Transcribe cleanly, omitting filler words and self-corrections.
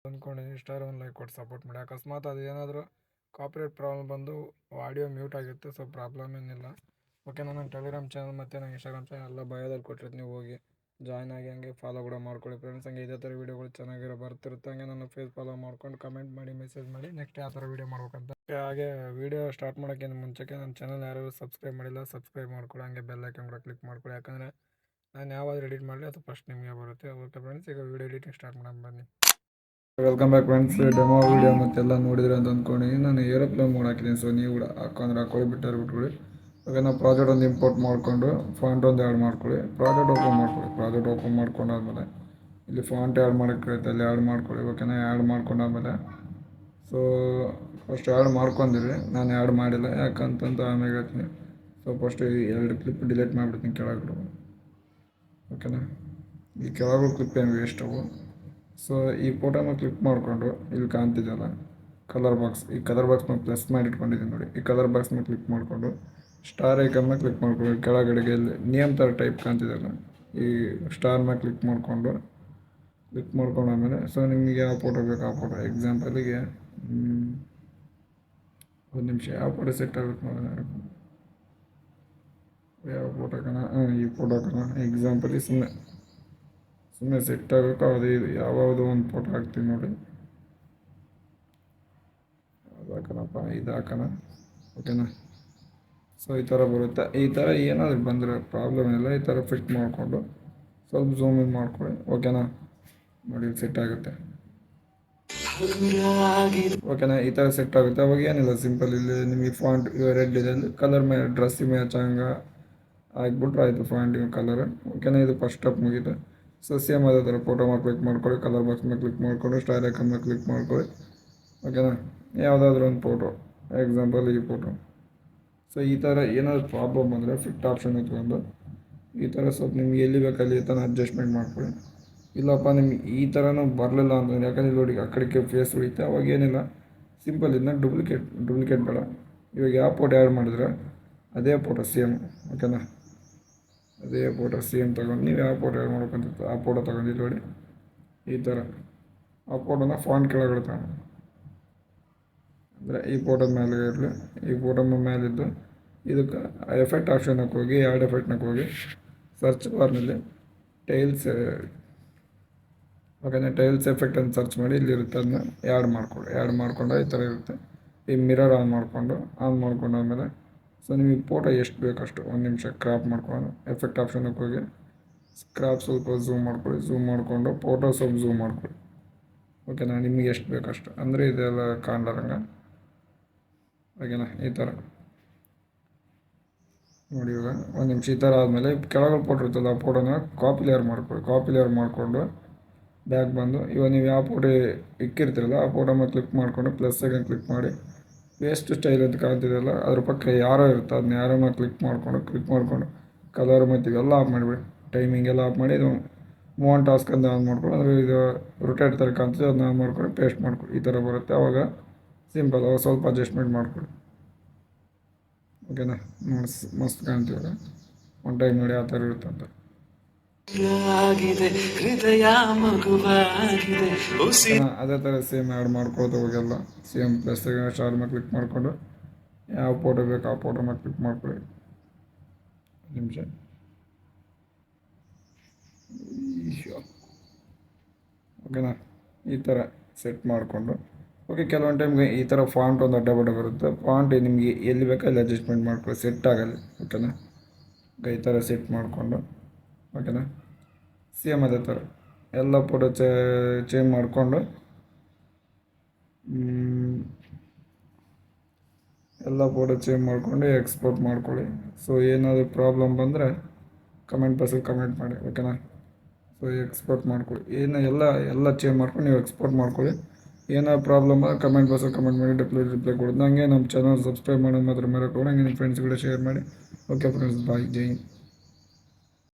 ಅಂದ್ಕೊಂಡಿದ್ದೀನಿ. ಇಷ್ಟಾರು ಒಂದು ಲೈಕ್ ಕೊಟ್ಟು ಸಪೋರ್ಟ್ ಮಾಡಿ. ಅಕಸ್ಮಾತ್ ಅದು ಏನಾದರೂ ಕಾಪಿರೇಟ್ ಪ್ರಾಬ್ಲಮ್ ಬಂದು ಆಡಿಯೋ ಮ್ಯೂಟ್ ಆಗಿರುತ್ತೆ, ಸೊ ಪ್ರಾಬ್ಲಮ್ ಏನಿಲ್ಲ. ಓಕೆ, ನನ್ನ ಟೆಲಿಗ್ರಾಮ್ ಚಾನಲ್ ಮತ್ತು ನನ್ನ ಇನ್ಸ್ಟಾಗ್ರಾಮ್ ಚಾನಲ್ ಎಲ್ಲ ಬಯೋದಲ್ಲಿ ಕೊಟ್ಟಿರ್ತೀನಿ, ನೀವು ಹೋಗಿ ಜಾಯ್ನ್ ಆಗಿ ಹಂಗೆ ಫಾಲೋ ಕೂಡ ಮಾಡ್ಕೊಳ್ಳಿ ಫ್ರೆಂಡ್ಸ್. ಹಂಗೆ ಇದೇ ಥರ ವೀಡಿಯೋಗಳು ಚೆನ್ನಾಗಿರೋ ಬರ್ತಿರುತ್ತೆ. ಹಂಗೆ ನನ್ನ ಫೇಸ್ ಫಾಲೋ ಮಾಡ್ಕೊಂಡು ಕಮೆಂಟ್ ಮಾಡಿ, ಮೆಸೇಜ್ ಮಾಡಿ ನೆಕ್ಸ್ಟ್ ಯಾವ ಥರ ವೀಡಿಯೋ ಮಾಡ್ಬೇಕಂತ. ಹಾಗೆ ವೀಡಿಯೋ ಸ್ಟಾರ್ಟ್ ಮಾಡೋಕ್ಕಿಂತ ಮುಂಚೆಗೆ ನನ್ನ ಚಾನಲ್ ಯಾರು ಸಬ್ಸ್ಕ್ರೈಬ್ ಮಾಡಿಲ್ಲ, ಸಬ್ಸ್ಕ್ರೈಬ್ ಮಾಡ್ಕೊಳ್ಳಿ. ಹಂಗೆ ಬೆಲ್ ಐಕನ್ ಕೂಡ ಕ್ಲಿಕ್ ಮಾಡ್ಕೊಳ್ಳಿ, ಯಾಕಂದರೆ ನಾನು ಯಾವಾದರೂ ಎಡಿಟ್ ಮಾಡಲಿ ಅದು ಫಸ್ಟ್ ನಿಮಗೆ ಬರುತ್ತೆ. ಓಕೆ ಫ್ರೆಂಡ್ಸ್, ಈಗ ವೀಡಿಯೋ ಎಡಿಟಿಂಗ್ ಸ್ಟಾರ್ಟ್ ಮಾಡೋಣ ಬನ್ನಿ. Welcome back friends. Demo video ಮತ್ತೆಲ್ಲ ನೋಡಿದ್ರೆ ಅಂತ ಅಂದ್ಕೊಂಡಿದ್ದೀನಿ. ನಾನು ಏರೋಪ್ಲೇನ್ ಮೋಡ್ ಹಾಕಿದ್ದೀನಿ, ಸೊ ನೀವು ಕೂಡ ಹಾಕ್ಕೊಳ್ಳಿ, ಬಿಟ್ಬಿಟ್ಕೊಳ್ಳಿ. ಓಕೆ, ನಾವು ಪ್ರಾಜೆಕ್ಟ್ ಒಂದು ಇಂಪೋರ್ಟ್ ಮಾಡಿಕೊಂಡು ಫಾಂಟ್ ಒಂದು ಆ್ಯಡ್ ಮಾಡ್ಕೊಳ್ಳಿ. ಪ್ರಾಜೆಕ್ಟ್ ಓಪನ್ ಮಾಡ್ಕೊಂಡಾದ್ಮೇಲೆ ಇಲ್ಲಿ ಫಾಂಟ್ ಆ್ಯಡ್ ಮಾಡೋಕ್ಕೆ ಅಲ್ಲಿ ಆ್ಯಡ್ ಮಾಡ್ಕೊಳ್ಳಿ. ಓಕೆನಾ, ಆ್ಯಡ್ ಮಾಡ್ಕೊಂಡಾದ್ಮೇಲೆ ಸೊ ಫಸ್ಟ್ ಆ್ಯಡ್ ಮಾಡ್ಕೊಂಡಿರಿ. ನಾನು ಆ್ಯಡ್ ಮಾಡಿಲ್ಲ, ಯಾಕಂತಂತ ಆಮೇಲೆ ಹೇಳ್ತೀನಿ. ಸೊ ಫಸ್ಟ್ ಎರಡು ಕ್ಲಿಪ್ ಡಿಲೀಟ್ ಮಾಡಿಬಿಡ್ತೀನಿ ಕೆಳಗಡೆ. ಓಕೆನಾ, ಈ ಕೆಳಗಡೆ ಕ್ಲಿಪ್ ಏನು ವೇಸ್ಟ್ ಅವು. ಸೊ ಈ ಫೋಟೋನ ಕ್ಲಿಕ್ ಮಾಡಿಕೊಂಡು ಇಲ್ಲಿ ಕಾಣ್ತಿದೆಯಲ್ಲ ಕಲರ್ ಬಾಕ್ಸ್, ಈ ಕಲರ್ ಬಾಕ್ಸ್ನ ಪ್ಲಸ್ ಮಾಡಿ ಇಟ್ಕೊಂಡಿದ್ದೀನಿ ನೋಡಿ. ಈ ಕಲರ್ ಬಾಕ್ಸ್ನ ಕ್ಲಿಕ್ ಮಾಡಿಕೊಂಡು ಸ್ಟಾರ್ ಐಕನ್ನ ಕ್ಲಿಕ್ ಮಾಡ್ಕೊಂಡು ಕೆಳಗಡೆಗೆ ಇಲ್ಲಿ ನೇಮ್ ಥರ ಟೈಪ್ ಕಾಣ್ತಿದೆಯಲ್ಲ, ಈ ಸ್ಟಾರ್ನ ಕ್ಲಿಕ್ ಮಾಡ್ಕೊಂಡಾದ್ಮೇಲೆ ಸೊ ನಿಮಗೆ ಯಾವ ಫೋಟೋ ಬೇಕು ಆ ಫೋಟೋ. ಎಕ್ಸಾಂಪಲಿಗೆ ಒಂದು ನಿಮಿಷ, ಯಾವ ಫೋಟೋ ಸೆಟ್ ಆಗುತ್ತೆ ನೋಡಿ, ಯಾವ ಫೋಟೋ ಈ ಫೋಟೋ ಎಕ್ಸಾಂಪಲಿ ಸುಮ್ಮನೆ ಸೆಟ್ ಆಗೋಕೆ ಅದು ಯಾವುದೋ ಒಂದು ಫೋಟೋ ಹಾಕ್ತೀನಿ ನೋಡಿ. ಅದು ಹಾಕೋಣಪ್ಪ, ಇದು ಹಾಕೋಣ. ಓಕೆನಾ, ಸೊ ಈ ಥರ ಬರುತ್ತೆ. ಈ ಥರ ಏನಾದರೂ ಬಂದರೆ ಪ್ರಾಬ್ಲಮ್ ಇಲ್ಲ, ಈ ಥರ ಫಿಟ್ ಮಾಡಿಕೊಂಡು ಸ್ವಲ್ಪ ಝೂಮ್ ಇನ್ ಮಾಡ್ಕೊಳ್ಳಿ. ಓಕೆನಾ, ನೋಡಿ ಸೆಟ್ ಆಗುತ್ತೆ. ಓಕೆನಾ, ಈ ಥರ ಸೆಟ್ ಆಗುತ್ತೆ. ಅವಾಗ ಏನಿಲ್ಲ, ಸಿಂಪಲ್ ಇಲ್ಲಿ ನಿಮಗೆ ಫಾಂಟ್ ರೆಡ್ ಇದೆ, ಕಲರ್ ಮೇಲೆ ಡ್ರೆಸ್ಸಿಗೆ ಮ್ಯಾಚ್ ಹಂಗೆ ಆಗಿಬಿಟ್ರೆ ಆಯಿತು ಫಾಂಟಿನ ಕಲರ್. ಓಕೆನಾ, ಇದು ಫಸ್ಟ್ ಸ್ಟೆಪ್ ಮುಗಿದೆ. ಸೊ ಸೇಮ್ ಅದೇ ಥರ ಫೋಟೋ ಮೇಲೆ ಕ್ಲಿಕ್ ಮಾಡ್ಕೊಳ್ಳಿ, ಕಲರ್ ಬಾಕ್ಸ್ ಮೇಲೆ ಕ್ಲಿಕ್ ಮಾಡ್ಕೊಂಡು ಸ್ಟಾರ್ ಐಕನ್ ಮೇಲೆ ಕ್ಲಿಕ್ ಮಾಡ್ಕೊಳ್ಳಿ. ಓಕೆನಾ, ಯಾವುದಾದ್ರೂ ಒಂದು ಫೋಟೋ, ಎಕ್ಸಾಂಪಲ್ ಈ ಫೋಟೋ. ಸೊ ಈ ಥರ ಏನಾದರೂ ಪ್ರಾಬ್ಲಮ್ ಬಂದರೆ ಫಿಟ್ ಆಪ್ಷನ್ ಇಟ್ಕೊಂಡು ಈ ಥರ ಸ್ವಲ್ಪ ನಿಮ್ಗೆ ಎಲ್ಲಿ ಬೇಕಲ್ಲಿ ಈ ಥರ ಅಡ್ಜಸ್ಟ್ಮೆಂಟ್ ಮಾಡ್ಕೊಳ್ಳಿ. ಇಲ್ಲಪ್ಪ ನಿಮ್ಗೆ ಈ ಥರನೂ ಬರಲಿಲ್ಲ ಅಂತಂದರೆ, ಯಾಕಂದರೆ ನೋಡಿ ಆ ಕಡೆಗೆ ಫೇಸ್ ಉಳಿಯುತ್ತೆ, ಅವಾಗ ಏನಿಲ್ಲ, ಸಿಂಪಲ್ ಇದನ್ನ ಡುಪ್ಲಿಕೇಟ್ ಬೇಡ. ಇವಾಗ ಯಾವ ಫೋಟೋ ಆ್ಯಡ್ ಮಾಡಿದ್ರೆ ಅದೇ ಫೋಟೋ ಸೇಮ್. ಓಕೆನಾ, ಅದೇ ಫೋಟೋ ಸೇಮ್ ತೊಗೊಂಡು ನೀವು ಯಾವ ಫೋಟೋ ಆ್ಯಡ್ ಮಾಡ್ಬೇಕಂತ ಆ ಫೋಟೋ ತೊಗೊಂಡಿದ್ದು ನೋಡಿ. ಈ ಥರ ಆ ಫೋಟೋನ ಫಾಂಟ್ ಕೆಳಗಡೆ ತಗೊಂಡು ಅಂದರೆ ಈ ಫೋಟೋದ ಮೇಲೆ ಇರಲಿ, ಈ ಫೋಟೋ ಮೇಲಿದ್ದು ಇದಕ್ಕೆ ಎಫೆಕ್ಟ್ ಆಪ್ಷನ್ಗೆ ಹೋಗಿ, ಆ್ಯಡ್ ಎಫೆಕ್ಟ್ನಾಗ ಹೋಗಿ ಸರ್ಚ್ ಬಾರ್ನಲ್ಲಿ ಟೈಲ್ಸ್, ಓಕೆನಾ, ಟೈಲ್ಸ್ ಎಫೆಕ್ಟ್ ಅಂತ ಸರ್ಚ್ ಮಾಡಿ ಇಲ್ಲಿರುತ್ತೆ, ಅದನ್ನ ಆ್ಯಡ್ ಮಾಡ್ಕೊಂಡು ಈ ಥರ ಇರುತ್ತೆ. ಈ ಮಿರರ್ ಆನ್ ಮಾಡ್ಕೊಂಡಾದ್ಮೇಲೆ ಸೊ ನಿಮಗೆ ಫೋಟೋ ಎಷ್ಟು ಬೇಕಷ್ಟು ಒಂದು ನಿಮಿಷ ಕ್ರಾಪ್ ಮಾಡ್ಕೊಂಡು ಎಫೆಕ್ಟ್ ಆಪ್ಷನ್ಗೆ ಹೋಗಿ ಕ್ರಾಪ್ ಸ್ವಲ್ಪ ಝೂಮ್ ಮಾಡಿಕೊಂಡು ಫೋಟೋ ಸ್ವಲ್ಪ ಝೂಮ್ ಮಾಡ್ಕೊಳ್ಳಿ. ಓಕೆನಾ, ನಿಮಗೆ ಎಷ್ಟು ಬೇಕಷ್ಟು, ಅಂದರೆ ಇದೆಲ್ಲ ಕಾಣ್ಲಾರಂಗೆ. ಓಕೆನಾ, ಈ ಥರ ನೋಡಿ. ಇವಾಗ ಒಂದು ನಿಮಿಷ ಈ ಥರ ಆದಮೇಲೆ ಕೆಳಗಡೆ ಫೋಟೋ ಇರ್ತಲ್ಲ, ಆ ಫೋಟೋನ ಕಾಪಿ ಲೇಯರ್ ಮಾಡಿಕೊಂಡು ಬ್ಯಾಕ್ ಬಂದು ಇವಾಗ ನೀವು ಯಾವ ಫೋಟೋ ಇಕ್ಕಿರ್ತೀರಲ್ಲ ಆ ಫೋಟೋ ಮೇಲೆ ಕ್ಲಿಕ್ ಮಾಡಿಕೊಂಡು ಪ್ಲಸ್ ಸೆಕೆಂಡ್ ಕ್ಲಿಕ್ ಮಾಡಿ ಪೇಸ್ಟ್ ಸ್ಟೈಲ್ ಅಂತ ಕಾಣ್ತಿದೆಯಲ್ಲ ಅದ್ರ ಪಕ್ಕ ಯಾರೋ ಇರುತ್ತೆ, ಅದನ್ನ ಯಾರನ್ನ ಕ್ಲಿಕ್ ಮಾಡಿಕೊಂಡು ಕಲರ್ ಮತ್ತು ಇವೆಲ್ಲ ಆಫ್ ಮಾಡಿಬಿಡಿ. ಟೈಮಿಂಗ್ ಎಲ್ಲ ಆಫ್ ಮಾಡಿ ಇದು ಮೂವನ್ ಟಾಸ್ಕ್ ಅಂತ ಆನ್ ಮಾಡ್ಕೊಂಡು, ಅಂದರೆ ಇದು ರೊಟೇಟ್ ಥರ ಕಾಣ್ತಿದೆ, ಅದನ್ನ ಆನ್ ಮಾಡ್ಕೊಂಡು ಪೇಸ್ಟ್ ಮಾಡ್ಕೊಳ್ಳಿ. ಈ ಥರ ಬರುತ್ತೆ. ಆವಾಗ ಸಿಂಪಲ್, ಅವಾಗ ಸ್ವಲ್ಪ ಅಡ್ಜಸ್ಟ್ಮೆಂಟ್ ಮಾಡ್ಕೊಳ್ಳಿ. ಓಕೆನಾ, ಮಸ್ತ್ ಕಾಣ್ತೀವಲ್ಲ, ಒನ್ ಟೈಮ್ ನೋಡಿ ಆ ಥರ ಇರುತ್ತೆ ಅಂತ. ಅದೇ ಥರ ಸೇಮ್ ಆ್ಯಡ್ ಮಾಡ್ಕೊಳ್ತಾ ಹೋಗೆಲ್ಲ ಸೇಮ್ ಪ್ಲಸ್ ಸ್ಟಾರ್ ಮೇಲೆ ಕ್ಲಿಕ್ ಮಾಡಿಕೊಂಡು ಯಾವ ಫೋಟೋ ಬೇಕು ಆ ಫೋಟೋ ಮೇಲೆ ಕ್ಲಿಕ್ ಮಾಡ್ಕೊಳ್ಳಿ. ನಿಮಿಷ, ಓಕೆನಾ, ಈ ಥರ ಸೆಟ್ ಮಾಡಿಕೊಂಡು ಓಕೆ. ಕೆಲವೊಂದು ಟೈಮ್ಗೆ ಈ ಥರ ಫಾಂಟ್ ಒಂದು ಅಡ್ಡ ಬರುತ್ತೆ. ಫಾಂಟ್ ನಿಮಗೆ ಎಲ್ಲಿ ಬೇಕೋ ಅಲ್ಲಿ ಅಡ್ಜಸ್ಟ್ಮೆಂಟ್ ಮಾಡ್ಕೊಳ್ಳಿ, ಸೆಟ್ ಆಗಲ್ಲ. ಓಕೆನಾ, ಈ ಥರ ಸೆಟ್ ಮಾಡಿಕೊಂಡು ಓಕೆನಾ, ಸೇಮ್ ಅದೇ ಥರ ಎಲ್ಲ ಫೋಟೋ ಚೇಂಜ್ ಮಾಡಿಕೊಂಡು ಎಕ್ಸ್ಪೋರ್ಟ್ ಮಾಡ್ಕೊಳ್ಳಿ. ಸೊ ಏನಾದರೂ ಪ್ರಾಬ್ಲಮ್ ಬಂದರೆ ಕಮೆಂಟ್ ಬಾಕ್ಸಲ್ಲಿ ಕಮೆಂಟ್ ಮಾಡಿ. ಓಕೆನಾ, ಸೊ ಎಕ್ಸ್ಪೋರ್ಟ್ ಮಾಡ್ಕೊಳ್ಳಿ. ಎಲ್ಲ ಚೇಂಜ್ ಮಾಡ್ಕೊಂಡು ನೀವು ಎಕ್ಸ್ಪೋರ್ಟ್ ಮಾಡ್ಕೊಳ್ಳಿ. ಏನಾದ್ರು ಪ್ರಾಬ್ಲಮ್ ಕಮೆಂಟ್ ಬಾಕ್ಸಲ್ಲಿ ಕಮೆಂಟ್ ಮಾಡಿ ರಿಪ್ಲೈ ಕೊಡೋದು. ಹಂಗೆ ನಮ್ಮ ಚಾನಲ್ ಸಬ್ಸ್ಕ್ರೈಬ್ ಮಾಡೋದು ಮಾತ್ರ ಮರೆಯಕ್ಕೆ ಹೋಗಿ, ಹಂಗೆ ನಿಮ್ಮ ಫ್ರೆಂಡ್ಸ್ ಕೂಡ ಶೇರ್ ಮಾಡಿ. ಓಕೆ ಫ್ರೆಂಡ್ಸ್, ಬಾಯ್, ಜೈ ಹಿಂದ್.